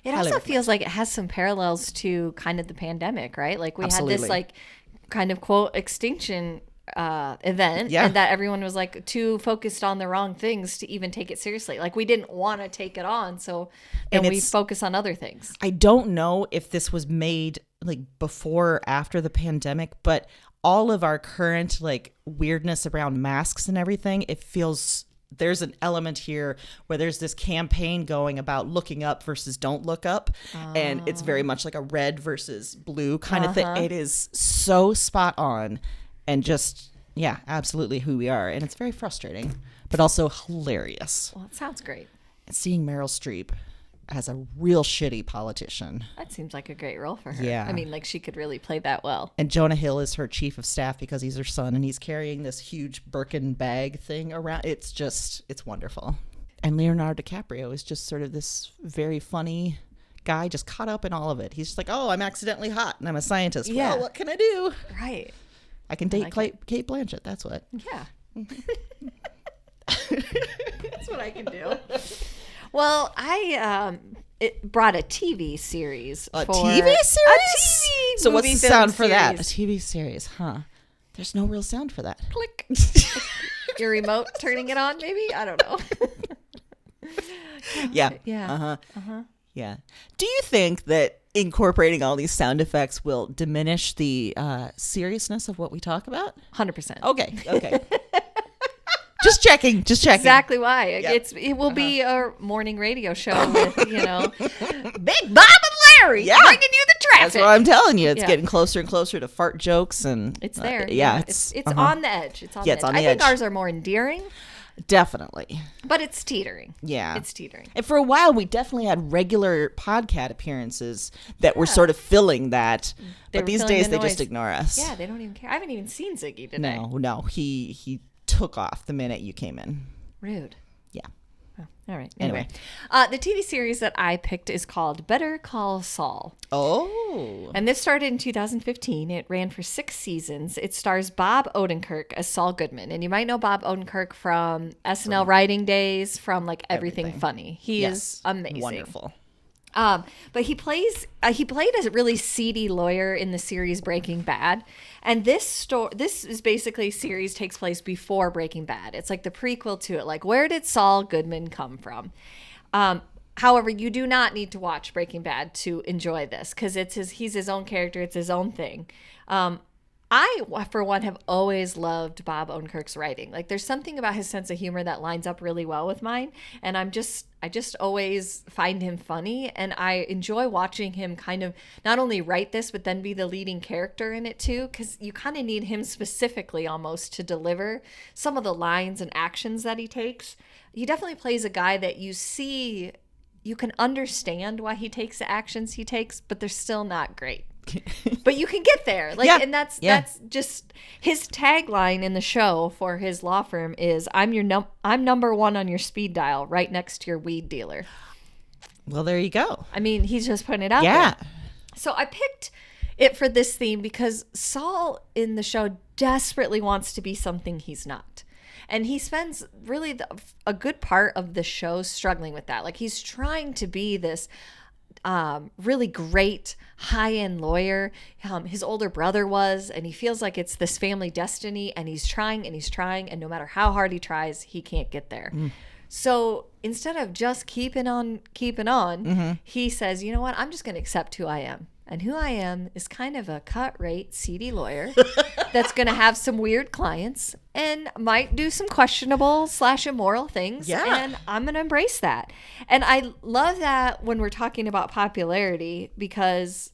It also feels like it has some parallels to kind of the pandemic, right? Like we had this like kind of quote extinction event, and that everyone was like too focused on the wrong things to even take it seriously. Like we didn't want to take it on, so then we focus on other things. I don't know if this was made like before or after the pandemic, but all of our current like weirdness around masks and everything, it feels there's an element here where there's this campaign going about looking up versus don't look up. And it's very much like a red versus blue kind of thing. It is so spot on. And just, absolutely who we are. And it's very frustrating, but also hilarious. Well, it sounds great. And seeing Meryl Streep as a real shitty politician. That seems like a great role for her. Yeah. I mean, like she could really play that well. And Jonah Hill is her chief of staff because he's her son and he's carrying this huge Birkin bag thing around. It's wonderful. And Leonardo DiCaprio is just sort of this very funny guy just caught up in all of it. He's just like, oh, I'm accidentally hot and I'm a scientist. Yeah. Well, what can I do? Right. I can date Cate Blanchett. That's what. Yeah. That's what I can do. Well, I it brought a TV series. A TV series? A TV So what's the sound for that? A series. TV series, huh? There's no real sound for that. Click. Your remote turning it on, maybe? I don't know. Yeah. Yeah. Uh-huh. Uh-huh. Yeah. Do you think that incorporating all these sound effects will diminish the seriousness of what we talk about? 100%. Okay. Just checking. Exactly why. Yep. It will be a morning radio show with, Big Bob and Larry bringing you the traffic. That's what I'm telling you. It's getting closer and closer to fart jokes, and it's there. It's on the edge. It's on the edge. I think ours are more endearing. Definitely. But it's teetering. Yeah. It's teetering. And for a while, we definitely had regular podcast appearances that were sort of filling that. But these days, they just ignore us. Yeah, they don't even care. I haven't even seen Ziggy today. No. He took off the minute you came in. Rude. Yeah. Oh, all right. Anyway. The TV series that I picked is called Better Call Saul. Oh. And this started in 2015. It ran for 6 seasons. It stars Bob Odenkirk as Saul Goodman. And you might know Bob Odenkirk from SNL writing days, from like Everything Funny. He is amazing. Wonderful. But he played a really seedy lawyer in the series Breaking Bad, and this is basically series takes place before Breaking Bad. It's like the prequel to it. Like, where did Saul Goodman come from? However, you do not need to watch Breaking Bad to enjoy this, because he's his own character. It's his own thing. I, for one, have always loved Bob Odenkirk's writing. Like, there's something about his sense of humor that lines up really well with mine. And I just always find him funny. And I enjoy watching him kind of not only write this, but then be the leading character in it too. Because you kind of need him specifically almost to deliver some of the lines and actions that he takes. He definitely plays a guy that you can understand why he takes the actions he takes, but they're still not great. But you can get there. And that's just his tagline in the show for his law firm is I'm number 1 on your speed dial, right next to your weed dealer. Well, there you go. I mean, he's just putting it out there. So I picked it for this theme because Saul in the show desperately wants to be something he's not. And he spends really a good part of the show struggling with that. Like, he's trying to be this really great high-end lawyer. His older brother was, and he feels like it's this family destiny, and he's trying, and no matter how hard he tries, he can't get there. So instead of just keeping on, he says, you know what, I'm just going to accept who I am. And who I am is kind of a cut-rate, seedy lawyer that's going to have some weird clients and might do some questionable / immoral things. Yeah. And I'm going to embrace that. And I love that when we're talking about popularity, because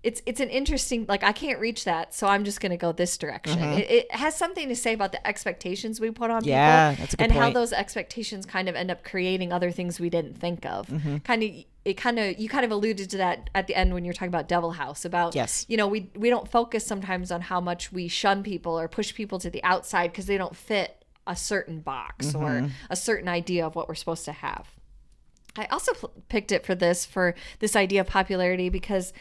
it's an interesting, like, I can't reach that, so I'm just going to go this direction. It has something to say about the expectations we put on people. Yeah, that's a good point. And how those expectations kind of end up creating other things we didn't think of. You kind of alluded to that at the end when you're talking about Devil House, about, we don't focus sometimes on how much we shun people or push people to the outside because they don't fit a certain box or a certain idea of what we're supposed to have. I also picked it for this idea of popularity because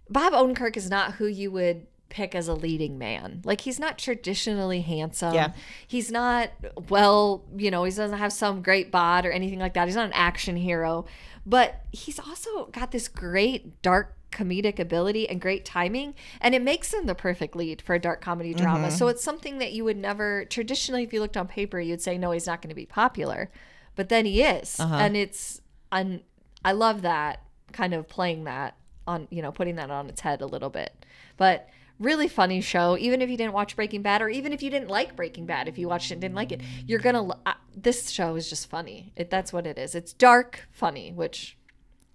Bob Odenkirk is not who you would pick as a leading man. Like, he's not traditionally handsome. Yeah. He's not, he doesn't have some great bod or anything like that. He's not an action hero. But he's also got this great dark comedic ability and great timing, and it makes him the perfect lead for a dark comedy drama. So it's something that you would never, traditionally, if you looked on paper, you'd say, no, he's not going to be popular. But then he is. And I love that, kind of playing that on, putting that on its head a little bit. But really funny show. Even if you didn't watch Breaking Bad, or even if you didn't like Breaking Bad, if you watched it and didn't like it, you're gonna this show is just funny. That's what it is. It's dark funny, which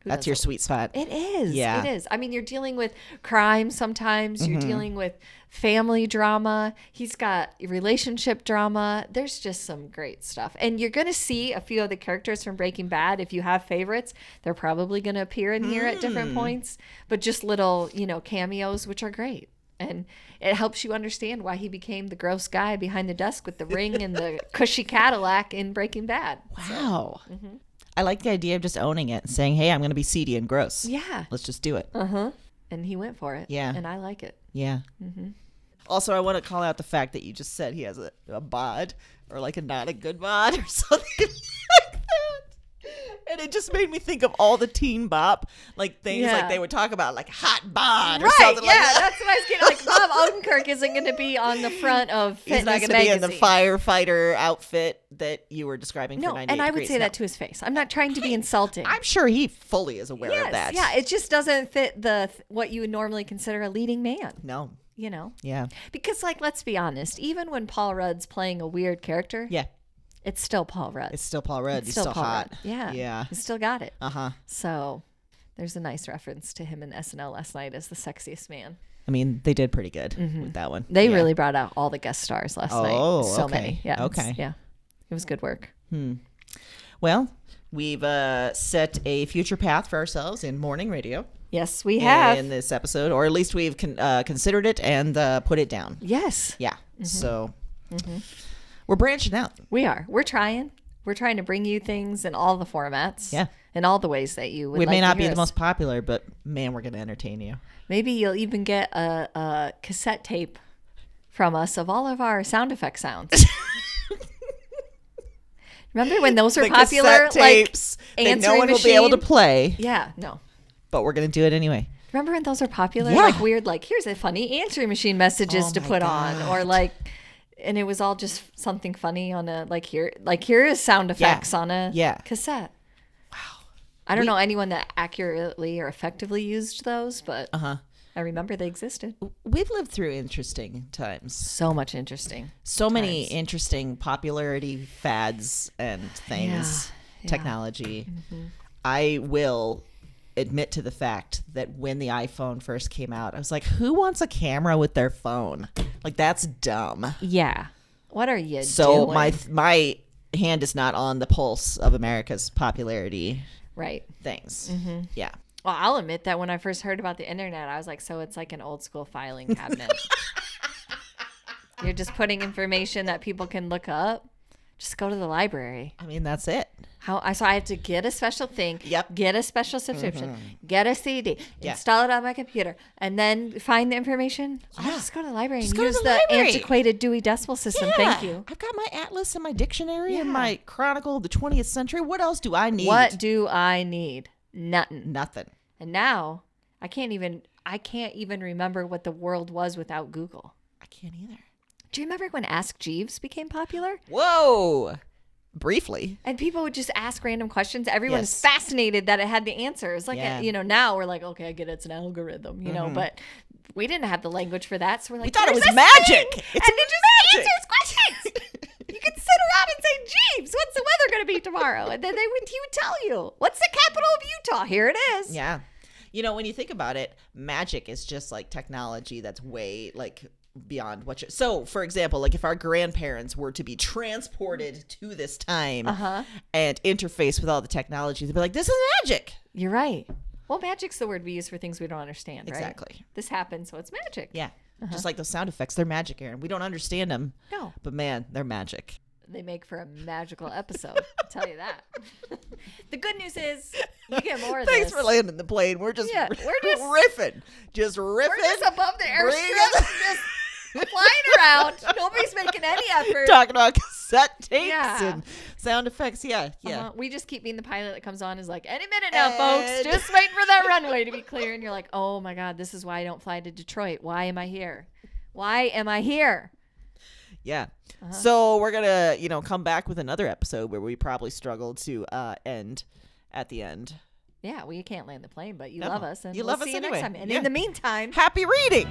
that's your sweet spot. It is. Yeah, it is. I mean, you're dealing with crime sometimes. You're dealing with family drama. He's got relationship drama. There's just some great stuff. And you're going to see a few of the characters from Breaking Bad. If you have favorites, they're probably going to appear in here at different points. But just little, cameos, which are great. And it helps you understand why he became the gross guy behind the desk with the ring and the cushy Cadillac in Breaking Bad. Wow. So, I like the idea of just owning it and saying, hey, I'm going to be seedy and gross. Yeah. Let's just do it. And he went for it. Yeah. And I like it. Yeah. Also, I want to call out the fact that you just said he has a bod, or like a not a good bod or something like that. And it just made me think of all the teen bop, like things like they would talk about, like hot bod or something like that. That's what I was getting. Like Bob Odenkirk isn't going to be on the front of Fitness Magazine. He's not going to be in the firefighter outfit that you were describing for 98 and I would say that to his face. I'm not trying to be insulting. I'm sure he fully is aware of that. Yeah, it just doesn't fit what you would normally consider a leading man. No. You know? Yeah. Because, like, let's be honest, even when Paul Rudd's playing a weird character, it's still Paul Rudd. It's still Paul Rudd. He's still hot. Rudd. Yeah. He's still got it. Uh-huh. So there's a nice reference to him in SNL last night as the sexiest man. I mean, they did pretty good with that one. They really brought out all the guest stars last night. So many. Yeah. Okay. Yeah. It was good work. Well, we've set a future path for ourselves in morning radio. Yes, we have. In this episode, or at least we've considered it and put it down. Yes. Yeah. So we're branching out. We are. We're trying. We're trying to bring you things in all the formats. Yeah. In all the ways that you would like to hear us. We may not be the most popular, but man, we're going to entertain you. Maybe you'll even get a cassette tape from us of all of our sound effect sounds. Remember when those were popular? Tapes that no one will be able to play. Yeah, no. But we're going to do it anyway. Remember when those were popular? Yeah. Like weird, like here's a funny answering machine messages to put on, or like, and it was all just something funny on a here is sound effects on a cassette. Wow. I don't know anyone that accurately or effectively used those, but I remember they existed. We've lived through interesting times. So much interesting. So many interesting popularity fads and things, technology. I will admit to the fact that when the iPhone first came out, I was like, who wants a camera with their phone? Like, that's dumb. Yeah. What are you doing? So my hand is not on the pulse of America's popularity things. Yeah. Well, I'll admit that when I first heard about the internet, I was like, so it's like an old school filing cabinet. You're just putting information that people can look up. Just go to the library. I mean, that's it. So I have to get a special thing, get a special subscription, get a CD, Yeah. install it on my computer, and then find the information. I'll just go to the library and use the antiquated Dewey Decimal System. Thank you. I've got my atlas and my dictionary and my Chronicle of the 20th century. What else do I need? What do I need? Nothing. And now I can't even remember what the world was without Google. I can't either. Do you remember when Ask Jeeves became popular? Whoa. Briefly. And people would just ask random questions. Everyone was fascinated that it had the answers. Like, now we're like, okay, I get it. It's an algorithm, but we didn't have the language for that. So we're like, we thought it was magic. It just answers questions. You could sit around and say, Jeeves, what's the weather going to be tomorrow? And then he would tell you, what's the capital of Utah? Here it is. Yeah. When you think about it, magic is just like technology that's way beyond what so for example, if our grandparents were to be transported to this time and interface with all the technology, they'd be like, this is magic. You're right. Well, magic's the word we use for things we don't understand, right? Exactly. This happened, so it's magic. Yeah. Just like those sound effects, they're magic, Aaron. We don't understand them. No. But man, they're magic. They make for a magical episode. I'll tell you that. The good news is you get more of this. Thanks for landing the plane. We're just riffing. Just riffing. We're just above the airstrip, just flying around. Nobody's making any effort. Talking about cassette tapes and sound effects. Yeah. We just keep being the pilot that comes on is like, any minute now, folks. Just waiting for that runway to be clear. And you're like, oh my God, this is why I don't fly to Detroit. Why am I here? Yeah. So we're going to, come back with another episode where we probably struggle to end at the end. Yeah, well, you can't land the plane, but you love us. And you love us see you anyway. next time. And in the meantime, happy reading.